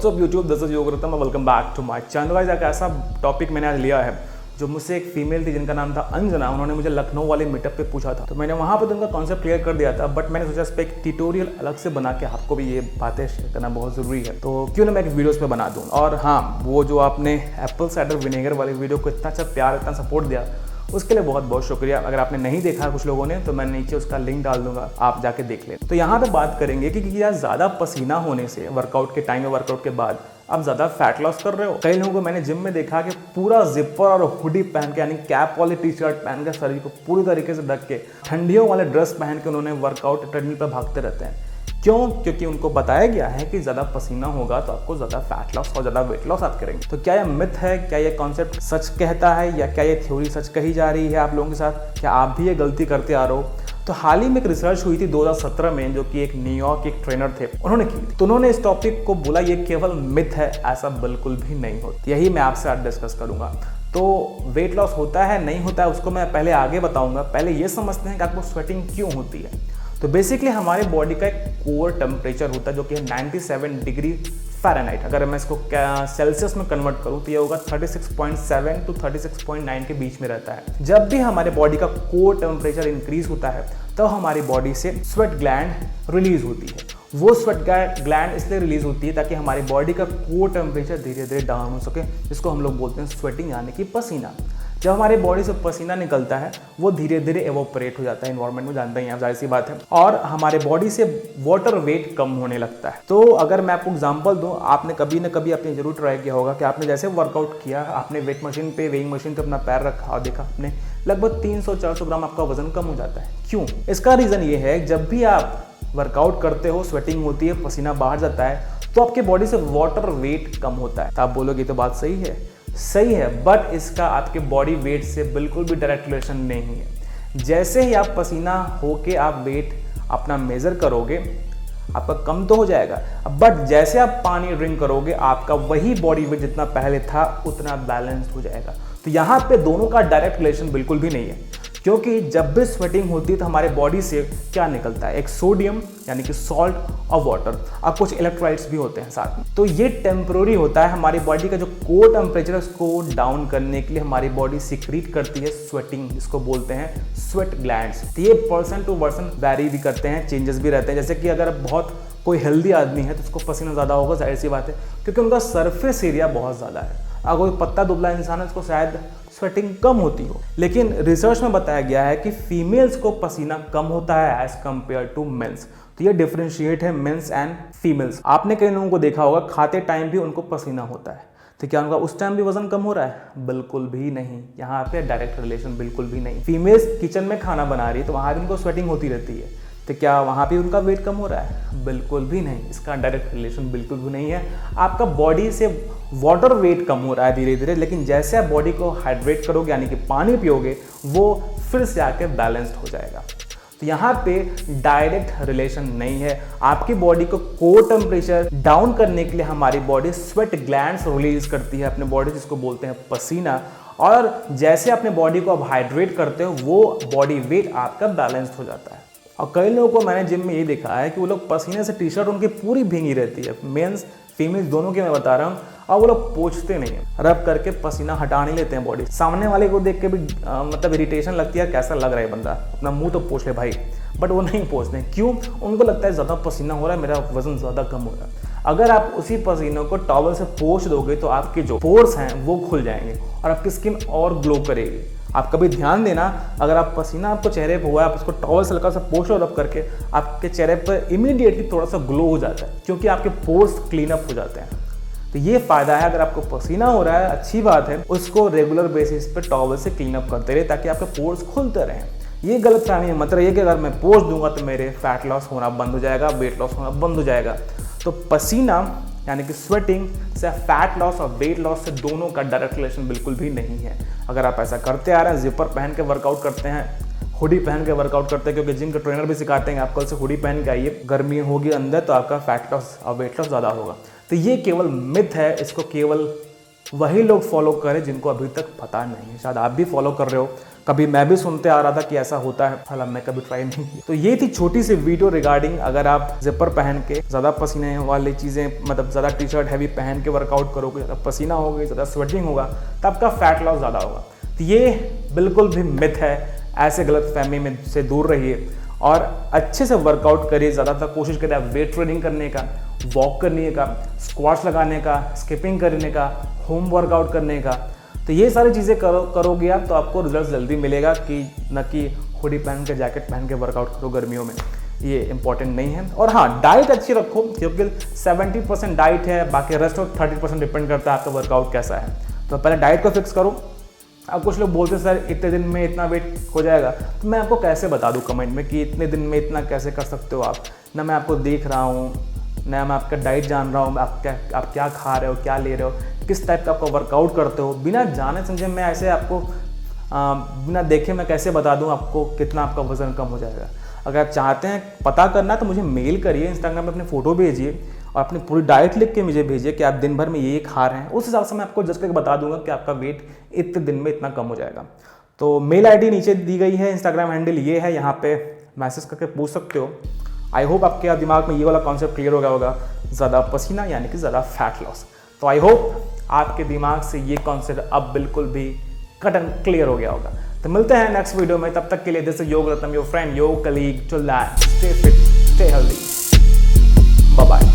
WhatsApp YouTube, this is Yog Ratan, welcome back to my channel. Guys, एक ऐसा topic मैंने आज लिया है जो मुझसे एक फीमेल थी जिनका नाम था अंजना। उन्होंने मुझे लखनऊ वाले मीटअप पे पूछा था, तो मैंने वहाँ पे उनका कॉन्सेप्ट क्लियर कर दिया था। बट मैंने सोचा इस पर एक ट्यूटोरियल अलग से बना के आपको भी ये बातें शेयर करना बहुत ज़रूरी है, तो क्यों ना मैं एक वीडियोस पे बना दूँ। और हाँ, वो जो आपने एप्पल साइडर विनेगर वाली वीडियो को इतना अच्छा प्यार, इतना सपोर्ट दिया, उसके लिए बहुत बहुत शुक्रिया। अगर आपने नहीं देखा कुछ लोगों ने, तो मैं नीचे उसका लिंक डाल दूंगा, आप जाके देख लें। तो यहाँ पे बात करेंगे कि क्या ज़्यादा पसीना होने से वर्कआउट के टाइम में, वर्कआउट के बाद आप ज़्यादा फैट लॉस कर रहे हो। कई लोगों को मैंने जिम में देखा कि पूरा जिपर और हुडी पहन के, यानी कैप वाली टी शर्ट पहन के, शरीर को पूरी तरीके से ढक के, ठंडियों वाले ड्रेस पहन के उन्होंने वर्कआउट ट्रेडमिल पर भागते रहते हैं। क्यों? क्योंकि उनको बताया गया है कि ज़्यादा पसीना होगा तो आपको ज़्यादा फैट लॉस और ज़्यादा वेट लॉस आप करेंगे। तो क्या यह मिथ है? क्या ये कॉन्सेप्ट सच कहता है, या क्या ये थ्योरी सच कही जा रही है आप लोगों के साथ? क्या आप भी ये गलती करते आ रहे हो? तो हाल ही में एक रिसर्च हुई थी 2017 में, जो कि एक न्यूयॉर्क के एक ट्रेनर थे, उन्होंने की थी। तो उन्होंने इस टॉपिक को बोला ये केवल मिथ है, ऐसा बिल्कुल भी नहीं होता। यही मैं आपसे आज डिस्कस करूंगा। तो वेट लॉस होता है, नहीं होता है, उसको मैं पहले आगे बताऊंगा। पहले ये समझते हैं कि आपको स्वेटिंग क्यों होती है। तो बेसिकली हमारे बॉडी का एक कोर टेम्परेचर होता है जो कि है 97 डिग्री फ़ारेनहाइट। अगर मैं इसको सेल्सियस में कन्वर्ट करूँ तो ये होगा 36.7 टू 36.9 के बीच में रहता है। जब भी हमारे बॉडी का कोर टेम्परेचर इंक्रीज होता है तो हमारी बॉडी से स्वेट ग्लैंड रिलीज होती है। वो स्वेट ग्लैंड इसलिए रिलीज होती है ताकि हमारी बॉडी का कोर टेम्परेचर धीरे धीरे डाउन हो सके, जिसको हम लोग बोलते हैं स्वेटिंग, यानी कि पसीना। जब हमारी बॉडी से पसीना निकलता है वो धीरे धीरे एवोपरेट हो जाता है एनवायरनमेंट में, जानते हैं आप, जाहिर सी बात है, और हमारे बॉडी से वाटर वेट कम होने लगता है। तो अगर मैं आपको एग्जांपल दूं, आपने कभी ना कभी आपने जरूर ट्राई किया होगा कि आपने जैसे वर्कआउट किया, आपने वेट मशीन पे, वेइंग मशीन पे अपना पैर रखा और देखा आपने लगभग 300-400 ग्राम आपका वजन कम हो जाता है। क्यों? इसका रीज़न ये है, जब भी आप वर्कआउट करते हो, स्वेटिंग होती है, पसीना बाहर जाता है, तो आपके बॉडी से वाटर वेट कम होता है। तो आप बोलोगे तो बात सही है, सही है, बट इसका आपके बॉडी वेट से बिल्कुल भी डायरेक्ट रिलेशन नहीं है। जैसे ही आप पसीना होके आप वेट अपना मेजर करोगे, आपका कम तो हो जाएगा, बट जैसे आप पानी ड्रिंक करोगे आपका वही बॉडी वेट जितना पहले था उतना बैलेंस्ड हो जाएगा। तो यहाँ पे दोनों का डायरेक्ट रिलेशन बिल्कुल भी नहीं है, क्योंकि जब भी स्वेटिंग होती है तो हमारे बॉडी से क्या निकलता है? एक सोडियम, यानी कि सॉल्ट, और वाटर, और कुछ इलेक्ट्रोलाइट्स भी होते हैं साथ में। तो ये टेम्प्रोरी होता है। हमारी बॉडी का जो कोर टेम्परेचर है उसको डाउन करने के लिए हमारी बॉडी सिक्रीट करती है स्वेटिंग, जिसको बोलते हैं स्वेट ग्लैंड्स। तो ये पर्सन टू पर्सन वैरी भी करते हैं, चेंजेस भी रहते हैं। जैसे कि अगर बहुत कोई हेल्दी आदमी है तो उसको पसीना ज़्यादा होगा, जाहिर सी बात है, क्योंकि उनका सरफेस एरिया बहुत ज़्यादा है। अगर कोई पत्ता दुबला इंसान है उसको शायद स्वेटिंग कम होती हो। लेकिन रिसर्च में बताया गया है कि फीमेल्स को पसीना कम होता है एज कम्पेयर टू मेंस। तो ये डिफरेंशिएट है मेंस एंड फीमेल्स। आपने कई लोगों को देखा होगा खाते टाइम भी उनको पसीना होता है, तो क्या उनका उस टाइम भी वजन कम हो रहा है? बिल्कुल भी नहीं। यहाँ पे डायरेक्ट रिलेशन बिल्कुल भी नहीं। फीमेल्स किचन में खाना बना रही है तो वहाँ भी उनको स्वेटिंग होती रहती है, तो क्या वहाँ भी उनका वेट कम हो रहा है? बिल्कुल भी नहीं। इसका डायरेक्ट रिलेशन बिल्कुल भी नहीं है। आपका बॉडी से वाटर वेट कम हो रहा है धीरे धीरे, लेकिन जैसे आप बॉडी को हाइड्रेट करोगे, यानी कि पानी पियोगे, वो फिर से आके बैलेंस्ड हो जाएगा। तो यहाँ पे डायरेक्ट रिलेशन नहीं है। आपकी बॉडी को कोर टेम्परेचर डाउन करने के लिए हमारी बॉडी स्वेट ग्लैंड्स रिलीज करती है अपने बॉडी, जिसको बोलते हैं पसीना। और जैसे अपने बॉडी को आप हाइड्रेट करते हो, वो बॉडी वेट आपका बैलेंस्ड हो जाता है। और कई लोगों को मैंने जिम में ये देखा है कि वो लोग पसीने से टी शर्ट उनकी पूरी भींगी रहती है, मेंस फीमेल्स दोनों की मैं बता रहा हूँ, और वो लोग पोंछते नहीं है, रब करके पसीना हटा नहीं लेते हैं बॉडी। सामने वाले को देख के भी मतलब इरिटेशन लगती है, कैसा लग रहा है बंदा, अपना मुंह तो पोंछ ले भाई, बट वो नहीं पोंछते। क्यों? उनको लगता है ज़्यादा पसीना हो रहा है, मेरा वजन ज़्यादा कम हो रहा है। अगर आप उसी पसीनों को टॉवल से पोंछ दोगे तो आपके जो पोर्स हैं वो खुल जाएंगे और आपकी स्किन और ग्लो करेगी। आप कभी ध्यान देना, अगर आप पसीना आपको चेहरे पे हुआ है, आप उसको टॉवल से हल्का सा पोंछ लो रब करके, आपके चेहरे पर इमीडिएटली थोड़ा सा ग्लो हो जाता है, क्योंकि आपके पोर्स क्लीन अप हो जाते हैं। तो ये फायदा है। अगर आपको पसीना हो रहा है, अच्छी बात है, उसको रेगुलर बेसिस पे टॉवल से क्लीन अप करते रहे ताकि आपके पोर्स खुलते रहें। ये गलतफहमी है, मतलब ये कि अगर मैं पोंछ दूंगा तो मेरे फैट लॉस होना बंद हो जाएगा, वेट लॉस होना बंद हो जाएगा। तो पसीना, यानी कि स्वेटिंग से फैट लॉस और वेट लॉस से दोनों का डायरेक्ट रिलेशन बिल्कुल भी नहीं है। अगर आप ऐसा करते आ रहे हैं, जिपर पहन के वर्कआउट करते हैं, हुडी पहन के वर्कआउट करते हैं, क्योंकि जिम के ट्रेनर भी सिखाते हैं आप कल से हुडी पहन के आइए, गर्मी होगी अंदर तो आपका फैट लॉस और वेट लॉस ज़्यादा होगा। तो ये केवल मिथ है, इसको केवल वही लोग फॉलो करें जिनको अभी तक पता नहीं है। शायद आप भी फॉलो कर रहे हो, कभी मैं भी सुनते आ रहा था कि ऐसा होता है, हालांकि मैं कभी ट्राई नहीं की। तो ये थी छोटी सी वीडियो रिगार्डिंग अगर आप जिपर पहन के ज़्यादा पसीने वाली चीज़ें, मतलब ज़्यादा टी शर्ट हैवी पहन के वर्कआउट करोगे, ज़्यादा पसीना होगा, ज़्यादा स्वेटिंग होगा, तो आपका फैट लॉस ज़्यादा होगा। तो ये बिल्कुल भी मिथ है, ऐसे गलत फहमी में से दूर रहिए और अच्छे से वर्कआउट करिए। ज़्यादातर कोशिश करिए आप वेट ट्रेनिंग करने का, वॉक करने का, स्क्वाट्स लगाने का, स्किपिंग करने का, होम वर्कआउट करने का। तो ये सारी चीज़ें करोगे आप तो आपको रिजल्ट जल्दी मिलेगा कि न कि हुडी पहन के, जैकेट पहन के वर्कआउट करो गर्मियों में, ये इंपॉर्टेंट नहीं है। और हाँ, डाइट अच्छी रखो, क्योंकि 70% डाइट है, बाकी रेस्ट ऑफ 30% डिपेंड करता है आपका वर्कआउट कैसा है। तो पहले डाइट को फिक्स करो। अब कुछ लोग बोलते हैं सर इतने दिन में इतना वेट हो जाएगा, तो मैं आपको कैसे बता दूं कमेंट में कि इतने दिन में इतना कैसे कर सकते हो आप? ना मैं आपको देख रहा हूँ, ना मैं आपका डाइट जान रहा हूँ, आप क्या खा रहे हो, क्या ले रहे हो, किस टाइप का आपका वर्कआउट करते हो। बिना जाने समझे मैं ऐसे आपको बिना देखे मैं कैसे बता दूँ आपको कितना आपका वज़न कम हो जाएगा। अगर आप चाहते हैं पता करना तो मुझे मेल करिए, इंस्टाग्राम में अपनी फ़ोटो भेजिए और अपनी पूरी डाइट लिख के मुझे भेजिए कि आप दिन भर में ये खा रहे हैं। उस हिसाब से मैं आपको जस्ट करके बता दूंगा कि आपका वेट इतने दिन में इतना कम हो जाएगा। तो मेल आईडी नीचे दी गई है, इंस्टाग्राम हैंडल ये है, यहाँ पे मैसेज करके पूछ सकते हो। आई होप आपके दिमाग में ये वाला कॉन्सेप्ट क्लियर हो गया होगा, ज़्यादा पसीना यानी कि ज़्यादा फैट लॉस। तो आई होप आपके दिमाग से ये कॉन्सेप्ट अब बिल्कुल भी कट एंड क्लियर हो गया होगा। तो मिलते हैं नेक्स्ट वीडियो में, तब तक के लिए this is Yog Ratnam, your friend, your colleague, to stay fit, stay healthy, bye bye.